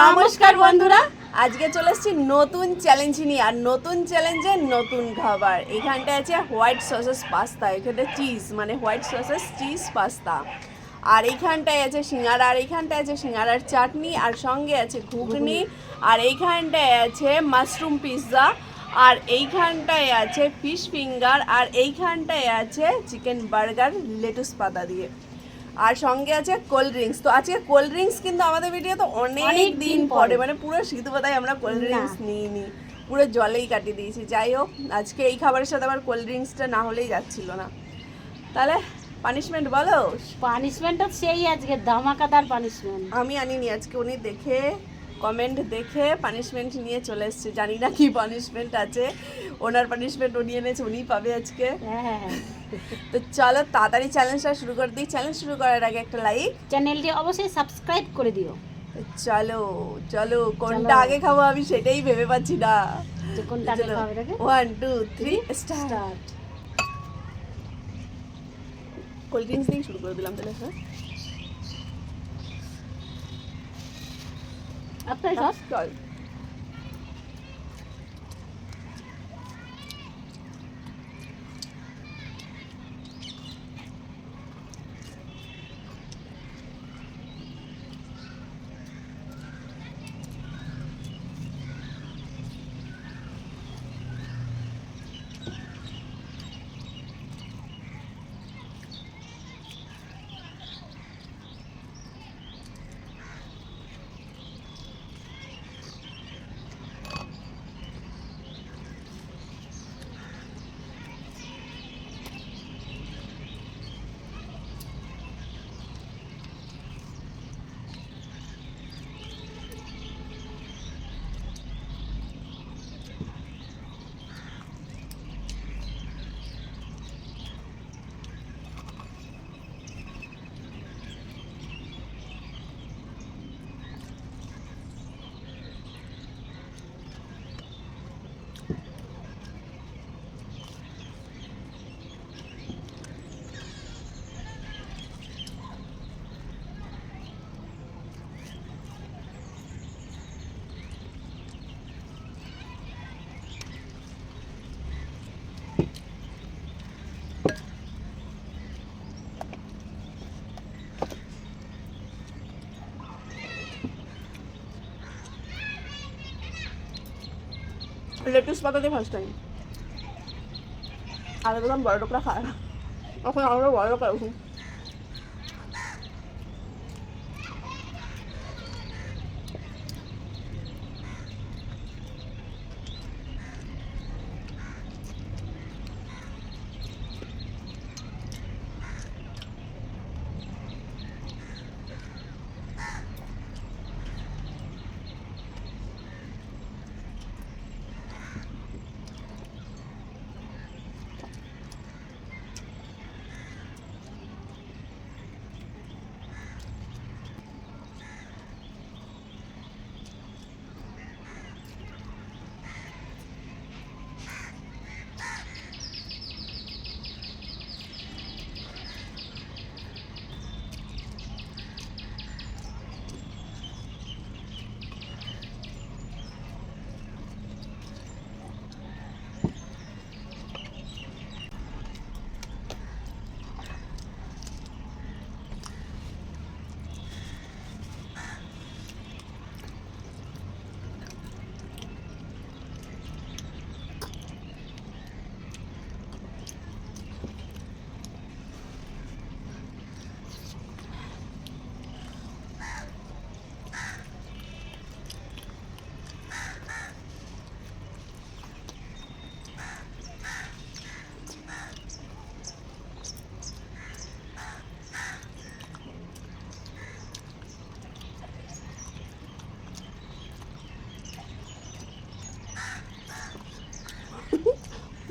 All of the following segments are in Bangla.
নমস্কার বন্ধুরা, আজকে চলে এসেছি নতুন চ্যালেঞ্জ নিয়ে। আর নতুন চ্যালেঞ্জে নতুন খাবার। এখানটায় আছে হোয়াইট সসেস পাস্তা, এখানটা চিজ মানে হোয়াইট সসেস চিজ পাস্তা। আর এইখানটায় আছে সিঙ্গারা, আর এইখানটায় আছে সিঙ্গারার চাটনি, আর সঙ্গে আছে ঘুগনি, আর এইখানটায় আছে মাশরুম পিৎজা, আর এইখানটায় আছে ফিশ ফিঙ্গার, আর এইখানটায় আছে চিকেন বার্গার লেটুস পাতা দিয়ে, আর সঙ্গে আছে কোল্ড ড্রিঙ্কস। তো আজকে কোল্ড ড্রিঙ্কস কিন্তু আমাদের ভিডিও তো অনেক দিন পরে, মানে পুরো শীত বোধহয় আমরা কোল্ড ড্রিঙ্কস নিইনি, পুরো জলেই কাটিয়ে দিয়েছি। যাই হোক, আজকে এই খাবারের সাথে আবার কোল্ড ড্রিঙ্কসটা না হলেই যাচ্ছিল না। তাহলে পানিশমেন্ট বলো। পানিশমেন্টটা সেই আজকে ধামাকাদার পানিশমেন্ট। আমি আনিনি, আজকে উনি দেখে কমেন্ট দেখে পানিশমেন্ট নিয়ে চলে এসছে। জানি না কি পানিশমেন্ট আছে, ওনার পানিশমেন্ট উনি এনেছে, উনিই পাবে আজকে। হ্যাঁ, তো চলো তাড়াতাড়ি চ্যালেঞ্জটা শুরু করে দিই। চ্যালেঞ্জ শুরু করার আগে একটা লাইক, চ্যানেলটি অবশ্যই সাবস্ক্রাইব করে দিও। চলো চলো, কোনটা আগে খাবো আমি সেটাই ভেবে পাচ্ছি না। যে কোনটা আগে খাবে দেখে 1 2 3 স্টার্ট। কোল্ড ড্রিঙ্কস দিয়ে শুরু করে দিলাম তাহলে। হ্যাঁ, আপনার সস চল। লেটুস পাতা দিয়ে ফার্স্ট টাইম। আগে বললাম বড় লোকরা খায় না, এখন আমরা বড় লোক এখন।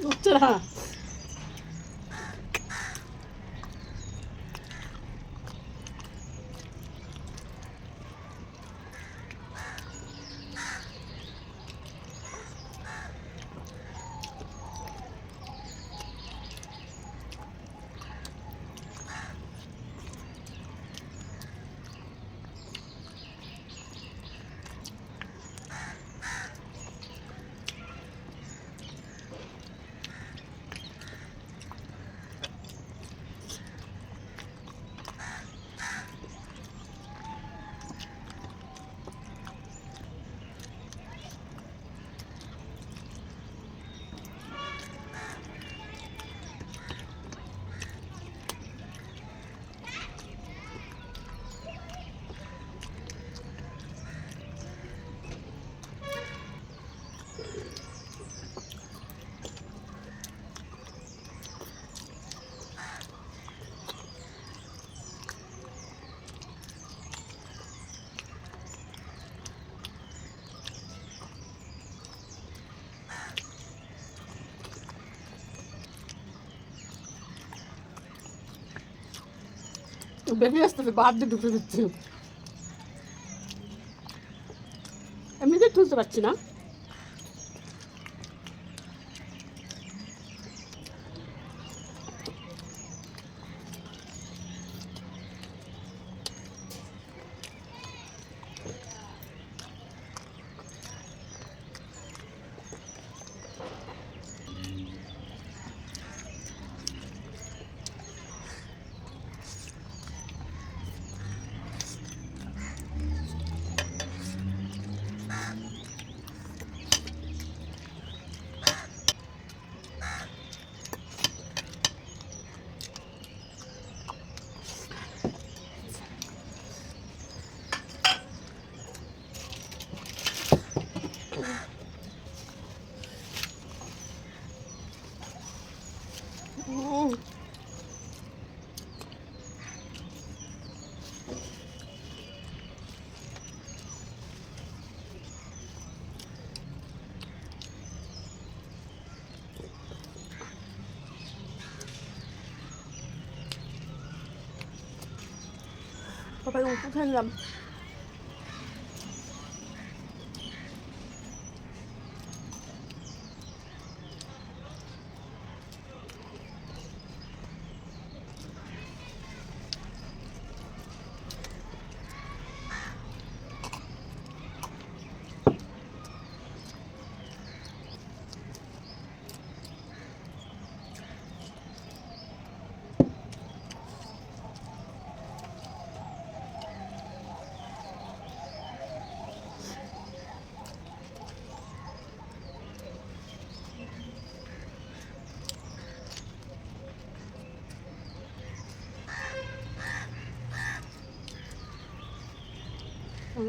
উচ্চরা বেশি আসতেছে, বাদ দিয়ে ঢুকে দিচ্ছি। এমনিতে তুলতে পারছি না। পাপাই উঠে নিলাম।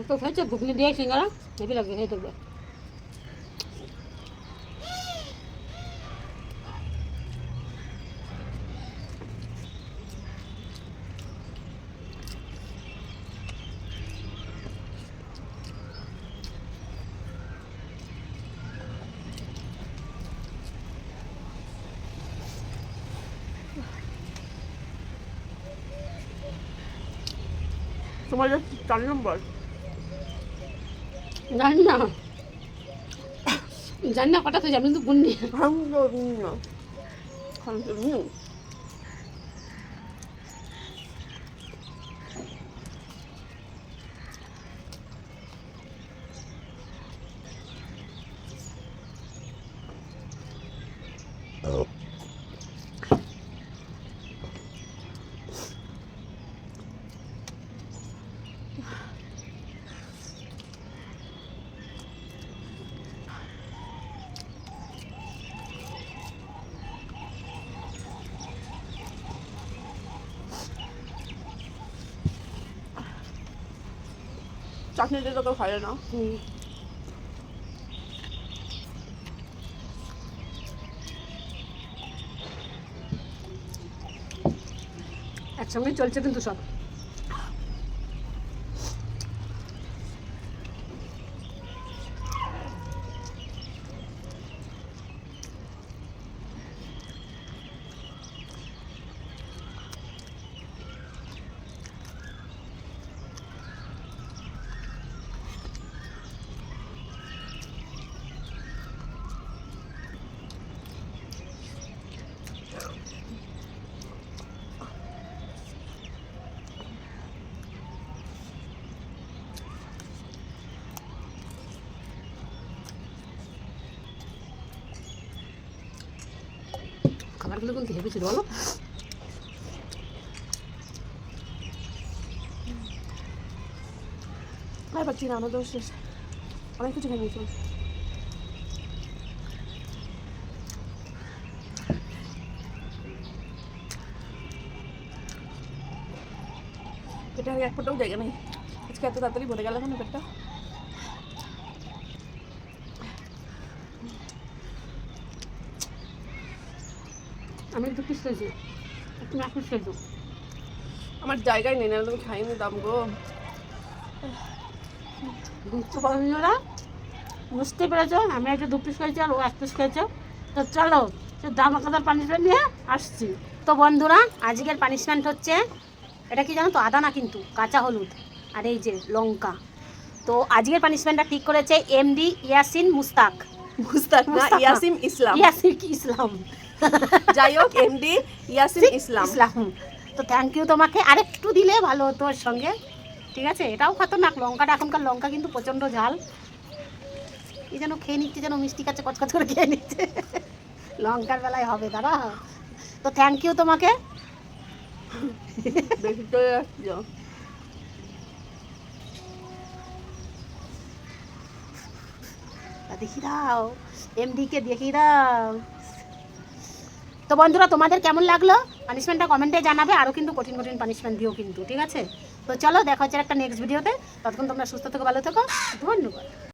তো খেয়েছে ঘুগনি দিয়ে সিঙ্গারা, হেভি লাগে, খেয়ে দেখবে। তোমার 4 নম্বর। জানি না, জানি না কটা তো আমি তো গুণ নিয়ে চাটনি দিয়ে তো কেউ খায় না। একসঙ্গেই চলছে কিন্তু সব। খাবারগুলো কিন্তু হেভি ছিল বলো। আর পাচ্ছি না, আমার দোষ শেষ। অনেক কিছু খেয়ে নিয়েছিলাম। পেটে আর এক ফোটাও জায়গা নেই। আজকে এত তাড়াতাড়ি ভরে গেল কেন পেটটা? আমি একটু পিস খেয়েছি, তুমি এক পিস খেয়েছো। আমার জায়গায় নেই, না তুমি খাইনি দাম গো। বুঝতে পারছো না, বুঝতে পেরেছো? আমি একটা 2 পিস খেয়েছি আর ও 1 পিস খেয়েছো। তো চলো সে দামাকাদার পানিশমেন্ট নিয়ে আসছি। তো বন্ধুরা, আজকের পানিশমেন্ট হচ্ছে এটা কি জানো তো, আদা না কিন্তু, কাঁচা হলুদ, আর এই যে লঙ্কা। তো আজকের পানিশমেন্টটা ঠিক করেছে এমডি ইয়াসিন মুস্তাক। মুস্তাক না, ইয়াসিম ইসলাম। ইয়াসিন কি ইসলাম, যাই হোক, এমডি ইয়াসিম ইসলাম। ইসলাম। তো থ্যাংক ইউ তোমাকে, আরেকটু দিলে ভালো হতো ওর সঙ্গে, ঠিক আছে? এটাও খতরনাক লঙ্কাটা, এখনকার লঙ্কা কিন্তু প্রচণ্ড ঝাল। এই যেন খেয়ে নিচ্ছে, যেন মিষ্টি কাছে কচকচ করে খেয়ে নিচ্ছে। লঙ্কার বেলায় হবে, দাঁড়া। তো থ্যাংক ইউ তোমাকে। বেশি তো যাচ্ছো। দেখি দাও, এমডিকে দেখিয়ে দাও। তো বন্ধুরা, তোমাদের কেমন লাগলো পানিশমেন্টটা কমেন্টে জানাবে। আরও কিন্তু কঠিন কঠিন পানিশমেন্ট দিও কিন্তু, ঠিক আছে? তো চলো, দেখা হচ্ছে একটা নেক্সট ভিডিওতে। ততক্ষণ তোমরা সুস্থ থেকো, ভালো থেকো, ধন্যবাদ।